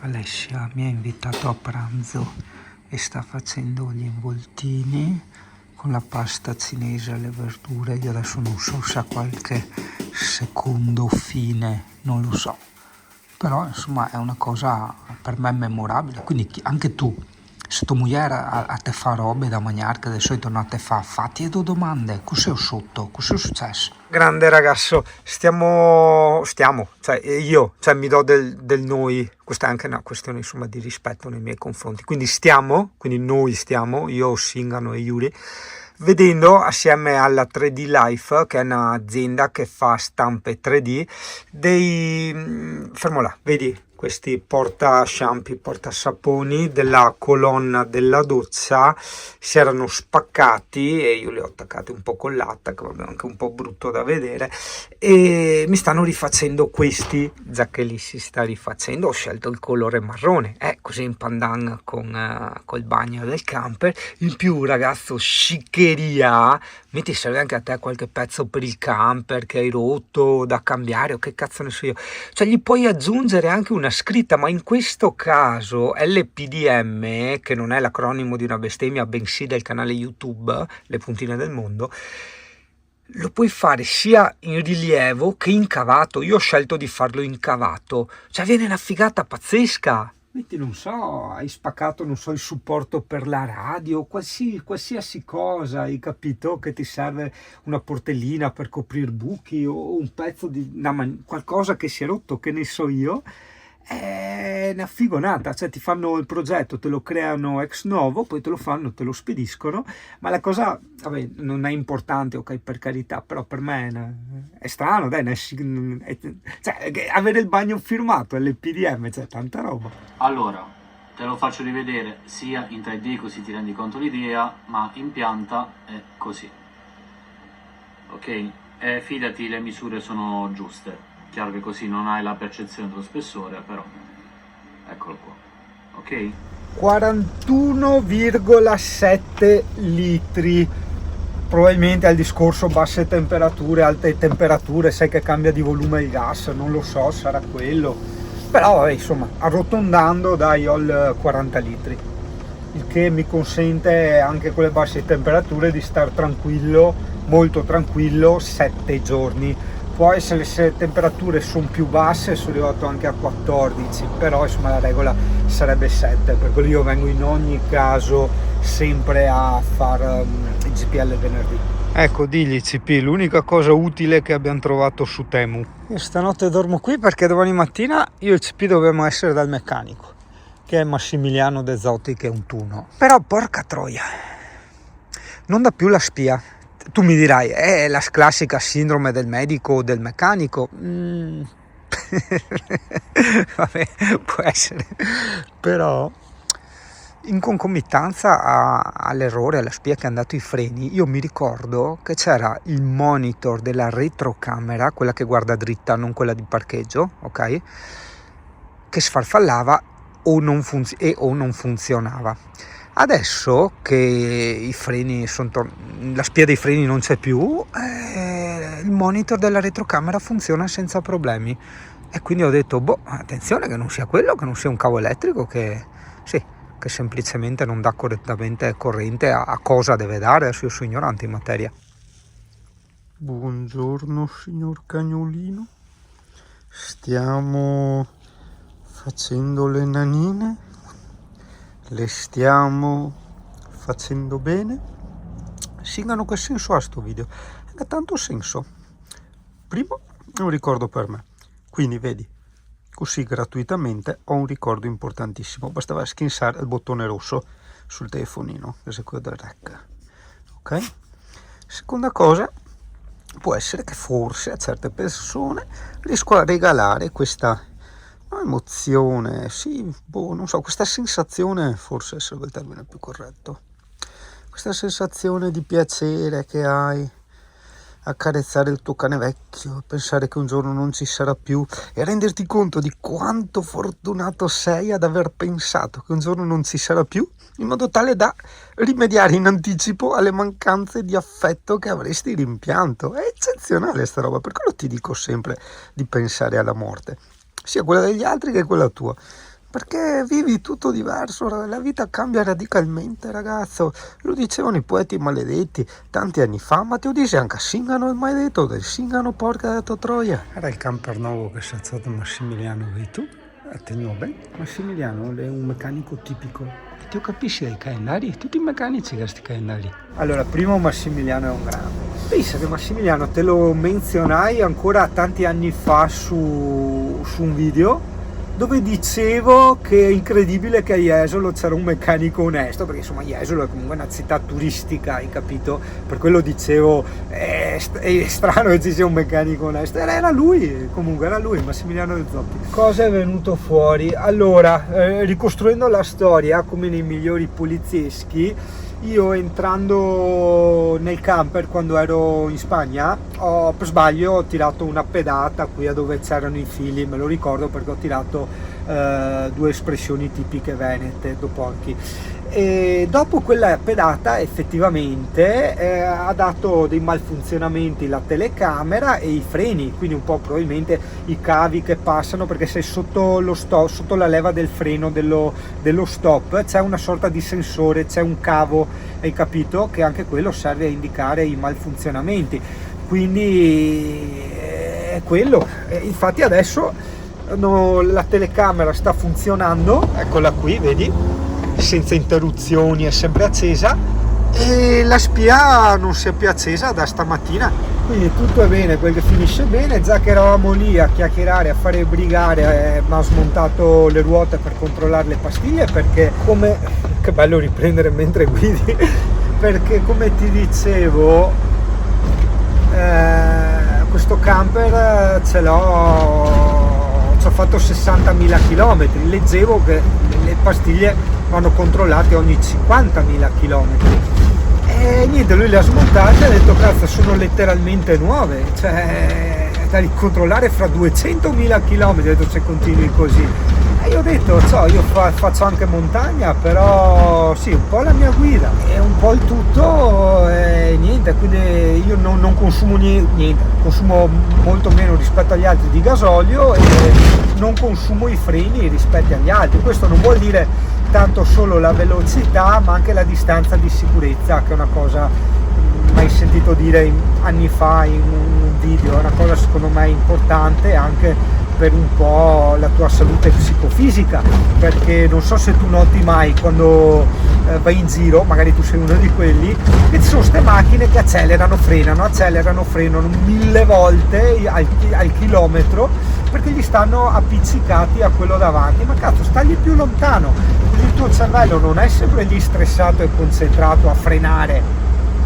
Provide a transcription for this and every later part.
Alessia mi ha invitato a pranzo e sta facendo gli involtini con la pasta cinese alle verdure. Io adesso non so se ha qualche secondo fine, non lo so, però insomma è una cosa per me memorabile. Quindi anche tu, se tua moglie a te fa robe da mangiare, che di solito non te fa, fatti due domande: cos'è sotto, cos'è successo? Grande ragazzo, cioè io, cioè mi do del noi. Questa è anche una questione insomma di rispetto nei miei confronti, quindi noi stiamo, io, Singano e Yuri, vedendo assieme alla 3D Life, che è un'azienda che fa stampe 3D, fermo là, vedi questi porta shampoo, porta saponi della colonna della doccia si erano spaccati e io li ho attaccati un po' con l'attac, vabbè, anche un po' brutto da vedere, e mi stanno rifacendo questi, già che li si sta rifacendo ho scelto il colore marrone, così in pandan con col bagno del camper. In più, ragazzo, sciccheria, mi ti serve anche a te qualche pezzo per il camper che hai rotto da cambiare o che cazzo ne so io, cioè gli puoi aggiungere anche una scritta, ma in questo caso LPDM, che non è l'acronimo di una bestemmia bensì del canale YouTube Le Puntine del Mondo, lo puoi fare sia in rilievo che incavato. Io ho scelto di farlo incavato, cioè viene una figata pazzesca. Metti, non so, hai spaccato, non so, il supporto per la radio, qualsiasi cosa, hai capito, che ti serve una portellina per coprire buchi o un pezzo di qualcosa che si è rotto, che ne so io, è una figonata. Cioè ti fanno il progetto, te lo creano ex novo, poi te lo fanno, te lo spediscono, ma la cosa, vabbè, non è importante, ok, per carità, però per me è strano, dai, cioè, avere il bagno firmato, LPDM, cioè tanta roba. Allora, te lo faccio rivedere sia in 3D così ti rendi conto l'idea, ma in pianta è così. Ok? Fidati, le misure sono giuste. Chiaro che così non hai la percezione dello spessore, però eccolo qua. Ok? 41,7 litri. Probabilmente al discorso basse temperature, alte temperature, sai che cambia di volume il gas, non lo so, sarà quello. Però vabbè, insomma, arrotondando dai, ho il 40 litri, il che mi consente anche con le basse temperature di star tranquillo, molto tranquillo, 7 giorni. Poi se le temperature sono più basse sono arrivato anche a 14, però insomma la regola sarebbe 7, per quello io vengo in ogni caso sempre a far il GPL venerdì. Ecco, digli CP, l'unica cosa utile che abbiamo trovato su Temu. Io stanotte dormo qui perché domani mattina io e il CP dobbiamo essere dal meccanico, che è Massimiliano De Zotti, che è un tuno. Però porca troia, non dà più la spia. Tu mi dirai, è la classica sindrome del medico o del meccanico. Vabbè, può essere, però in concomitanza all'errore, alla spia che hanno dato i freni, io mi ricordo che c'era il monitor della retrocamera, quella che guarda dritta, non quella di parcheggio, ok? Che sfarfallava o non funzionava. Adesso che i freni la spia dei freni non c'è più, il monitor della retrocamera funziona senza problemi. E quindi ho detto, attenzione che non sia quello, che non sia un cavo elettrico, che semplicemente non dà correttamente corrente a cosa deve dare. Adesso io sono ignorante in materia. Buongiorno signor cagnolino, stiamo facendo le nanine, le stiamo facendo bene. Singano, che senso ha sto video? Ha tanto senso. Primo, è un ricordo per me, quindi vedi, così gratuitamente ho un ricordo importantissimo. Bastava schinsare il bottone rosso sul telefonino, che è quello del rec, ok? Seconda cosa, può essere che forse a certe persone riesco a regalare questa emozione, non so, questa sensazione, forse sarebbe il termine più corretto, questa sensazione di piacere che hai accarezzare il tuo cane vecchio, pensare che un giorno non ci sarà più e renderti conto di quanto fortunato sei ad aver pensato che un giorno non ci sarà più, in modo tale da rimediare in anticipo alle mancanze di affetto che avresti rimpianto. È eccezionale sta roba, per quello ti dico sempre di pensare alla morte, sia quella degli altri che quella tua. perché vivi tutto diverso, la vita cambia radicalmente, ragazzo. Lo dicevano i poeti maledetti tanti anni fa. Matteo dice anche a Singano il maledetto del Singano, porca detto troia. Era il camper nuovo che si è alzato Massimiliano, vedi tu? Attenio bene. Massimiliano è un meccanico tipico. Tu capisci dei calenari? Tutti i meccanici questi calenari. Allora, primo Massimiliano è un grande. Pensa che Massimiliano te lo menzionai ancora tanti anni fa su un video dove dicevo che è incredibile che a Jesolo c'era un meccanico onesto, perché insomma Jesolo è comunque una città turistica, hai capito? Per quello dicevo è strano che ci sia un meccanico onesto. Era lui, comunque era lui, Massimiliano Del Zoppi. Cosa è venuto fuori? Allora, ricostruendo la storia come nei migliori polizieschi, io entrando nel camper quando ero in Spagna per sbaglio ho tirato una pedata qui a dove c'erano i fili, me lo ricordo perché ho tirato due espressioni tipiche venete, doporchi. E dopo quella pedata effettivamente ha dato dei malfunzionamenti la telecamera e i freni, quindi un po' probabilmente i cavi che passano, perché se sotto lo stop, sotto la leva del freno dello stop c'è una sorta di sensore, c'è un cavo, hai capito, che anche quello serve a indicare i malfunzionamenti, quindi è quello. Infatti adesso la telecamera sta funzionando, eccola qui, vedi, senza interruzioni, è sempre accesa, e la spia non si è più accesa da stamattina, quindi tutto è bene, quel che finisce bene. Già che eravamo lì a chiacchierare, a fare brigare, mi ha smontato le ruote per controllare le pastiglie, perché come che bello riprendere mentre guidi perché come ti dicevo questo camper ce l'ho, ci ho fatto 60.000 km, leggevo che le pastiglie vanno controllate ogni 50.000 km e niente, lui le ha smontate e ha detto cazzo, sono letteralmente nuove, cioè da ricontrollare fra 200.000 km, ho detto se continui così. E io ho detto io faccio anche montagna, però sì, un po' la mia guida e un po' il tutto e niente, quindi io non consumo niente, consumo molto meno rispetto agli altri di gasolio e non consumo i freni rispetto agli altri. Questo non vuol dire tanto solo la velocità, ma anche la distanza di sicurezza, che è una cosa mai sentito dire anni fa in un video, è una cosa secondo me importante anche per un po' la tua salute psicofisica, perché non so se tu noti mai quando vai in giro, magari tu sei uno di quelli, che ci sono queste macchine che accelerano, frenano 1000 volte al chilometro perché gli stanno appiccicati a quello davanti. Ma cazzo, stagli più lontano, così il tuo cervello non è sempre lì stressato e concentrato a frenare,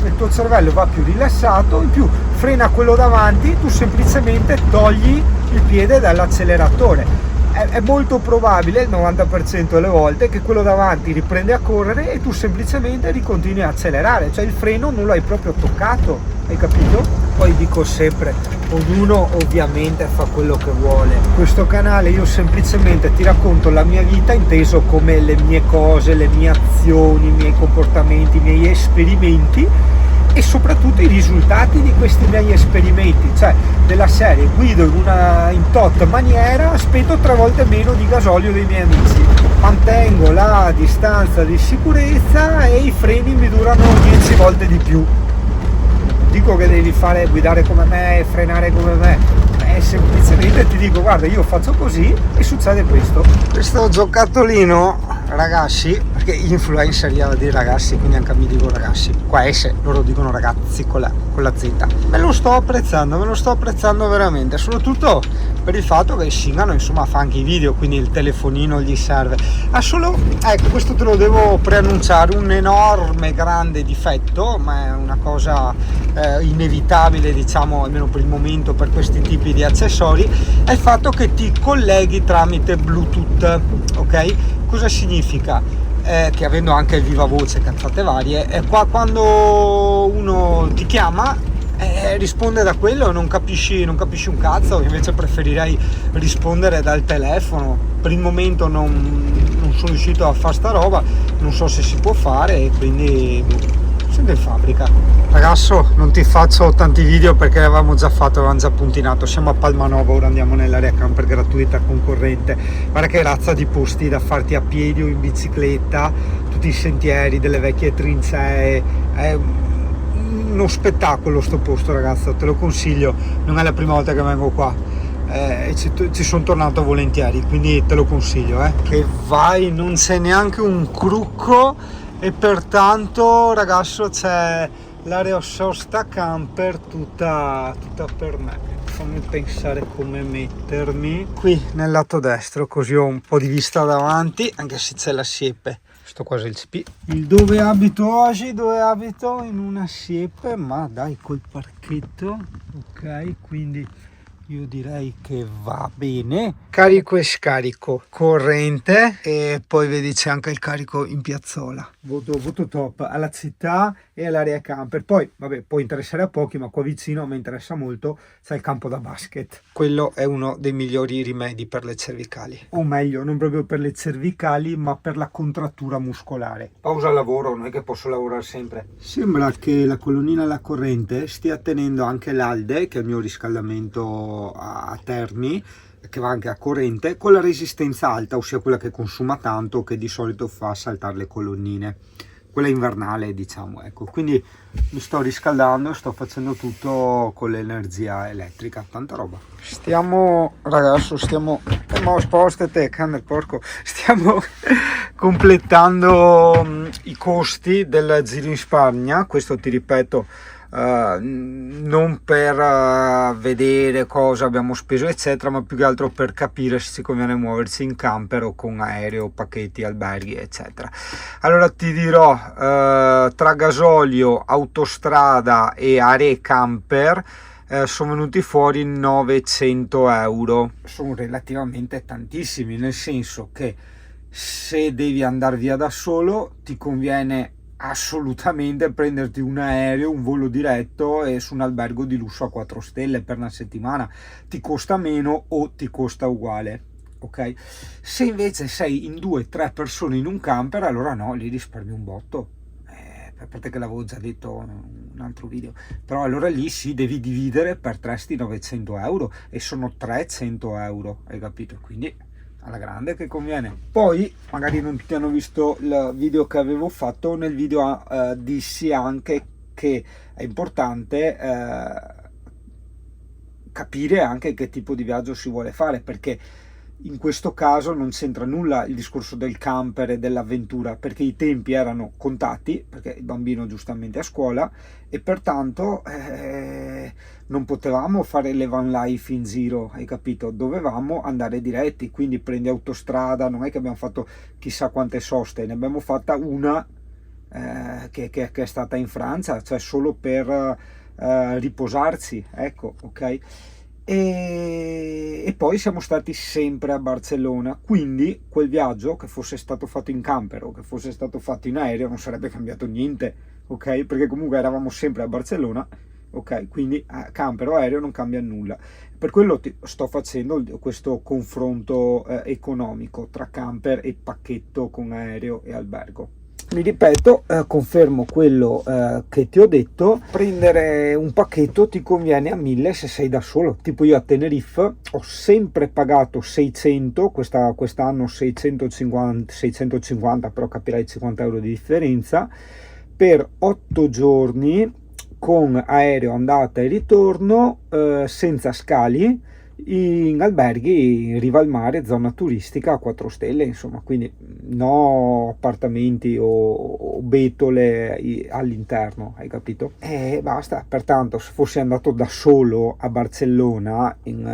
il tuo cervello va più rilassato, in più frena quello davanti, tu semplicemente togli il piede dall'acceleratore. È molto probabile, il 90% delle volte, che quello davanti riprende a correre e tu semplicemente ricontinui a accelerare, cioè il freno non lo hai proprio toccato, hai capito? Poi dico sempre, ognuno ovviamente fa quello che vuole. Questo canale io semplicemente ti racconto la mia vita inteso come le mie cose, le mie azioni, i miei comportamenti, i miei esperimenti e soprattutto i risultati di questi miei esperimenti, cioè della serie guido in tot maniera, spendo 3 volte meno di gasolio dei miei amici, mantengo la distanza di sicurezza e i freni mi durano 10 volte di più. Dico che devi guidare come me e frenare come me, semplicemente ti dico guarda, io faccio così e succede questo giocattolino, ragazzi, perché influencer io di ragazzi, quindi anche mi dico ragazzi, qua loro dicono ragazzi con la Z, me lo sto apprezzando veramente, soprattutto per il fatto che Singano insomma fa anche i video, quindi il telefonino gli serve. Ha solo, ecco, questo te lo devo preannunciare, un enorme grande difetto, ma è una cosa inevitabile, diciamo, almeno per il momento, per questi tipi di accessori, è il fatto che ti colleghi tramite Bluetooth, ok? Cosa significa? Che avendo anche il viva voce, cazzate varie, qua quando uno ti chiama risponde da quello, non capisci un cazzo. Invece preferirei rispondere dal telefono. Per il momento non sono riuscito a fare sta roba, non so se si può fare, e quindi Senti il fabbrica. Ragazzo, non ti faccio tanti video perché l'avevamo già fatto, avevamo già puntinato. Siamo a Palmanova, ora andiamo nell'area camper gratuita concorrente. Guarda che razza di posti da farti a piedi o in bicicletta, tutti i sentieri, delle vecchie trincee. È uno spettacolo sto posto, ragazzo, te lo consiglio. Non è la prima volta che vengo qua. Ci sono tornato volentieri, quindi te lo consiglio. Che vai, non c'è neanche un crucco e pertanto, ragazzo, c'è l'area sosta camper tutta per me. Fammi pensare come mettermi qui nel lato destro, così ho un po' di vista davanti, anche se c'è la siepe. Sto quasi il CP. Il dove abito oggi, dove abito in una siepe, ma dai, col parchetto, ok, quindi io direi che va bene. Carico e scarico, corrente, e poi vedi c'è anche il carico in piazzola. Voto top alla città e all'area camper. Poi vabbè, può interessare a pochi, ma qua vicino mi interessa molto, c'è il campo da basket. Quello è uno dei migliori rimedi per le cervicali, o meglio, non proprio per le cervicali, ma per la contrattura muscolare. Pausa lavoro, non è che posso lavorare sempre. Sembra che la colonnina alla corrente stia tenendo anche l'Alde, che è il mio riscaldamento a Termi, che va anche a corrente, con la resistenza alta, ossia quella che consuma tanto, che di solito fa saltare le colonnine, quella invernale, diciamo, ecco. Quindi mi sto riscaldando, sto facendo tutto con l'energia elettrica, tanta roba. Stiamo spostati, cane del porco, stiamo completando i costi del giro in Spagna. Questo, ti ripeto, non per vedere cosa abbiamo speso eccetera, ma più che altro per capire se ci conviene muoversi in camper o con aereo, pacchetti, alberghi eccetera. Allora ti dirò, tra gasolio, autostrada e aree camper sono venuti fuori 900 euro. Sono relativamente tantissimi, nel senso che se devi andare via da solo ti conviene assolutamente prenderti un aereo, un volo diretto e su un albergo di lusso a 4 stelle per una settimana. Ti costa meno o ti costa uguale, ok? Se invece sei in 2-3 persone in un camper, allora no, lì risparmi un botto, a parte che l'avevo già detto in un altro video, però allora lì sì, devi dividere per 3 sti 900 euro e sono 300 euro, hai capito? Quindi alla grande che conviene. Poi magari non tutti hanno visto il video che avevo fatto. Nel video dissi anche che è importante capire anche che tipo di viaggio si vuole fare, perché in questo caso non c'entra nulla il discorso del camper e dell'avventura, perché i tempi erano contati, perché il bambino giustamente è a scuola e pertanto non potevamo fare le van life in giro, hai capito? Dovevamo andare diretti, quindi prendi autostrada, non è che abbiamo fatto chissà quante soste, ne abbiamo fatta una che è stata in Francia, cioè solo per riposarci, ecco, ok? E poi siamo stati sempre a Barcellona, quindi quel viaggio, che fosse stato fatto in camper o che fosse stato fatto in aereo, non sarebbe cambiato niente, ok? Perché comunque eravamo sempre a Barcellona, ok? Quindi camper o aereo non cambia nulla. Per quello sto facendo questo confronto economico tra camper e pacchetto con aereo e albergo. Mi ripeto, confermo quello che ti ho detto: prendere un pacchetto ti conviene a 1000 se sei da solo. Tipo io a Tenerife ho sempre pagato 600, quest'anno 650, però capirai 50 euro di differenza, per 8 giorni con aereo andata e ritorno, senza scali, in alberghi in riva al mare, zona turistica a 4 stelle, insomma, quindi no appartamenti o betole all'interno, hai capito? E basta. Pertanto, se fossi andato da solo a Barcellona in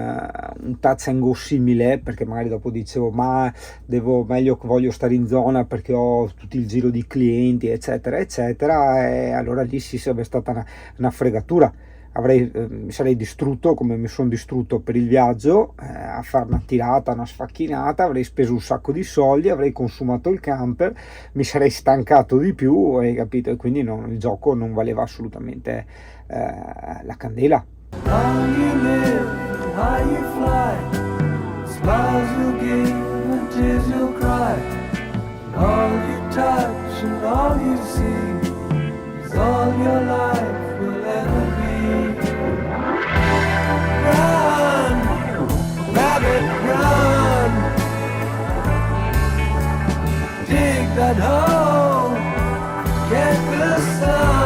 un touch and go simile, perché magari dopo dicevo ma voglio stare in zona perché ho tutto il giro di clienti eccetera eccetera, e allora lì sì sarebbe stata una fregatura. Mi sarei distrutto come mi sono distrutto per il viaggio, a fare una tirata, una sfacchinata, avrei speso un sacco di soldi, avrei consumato il camper, mi sarei stancato di più, hai capito? E quindi il gioco non valeva assolutamente la candela. All long your life will ever be. Run, rabbit, run. Dig that hole, get the sun.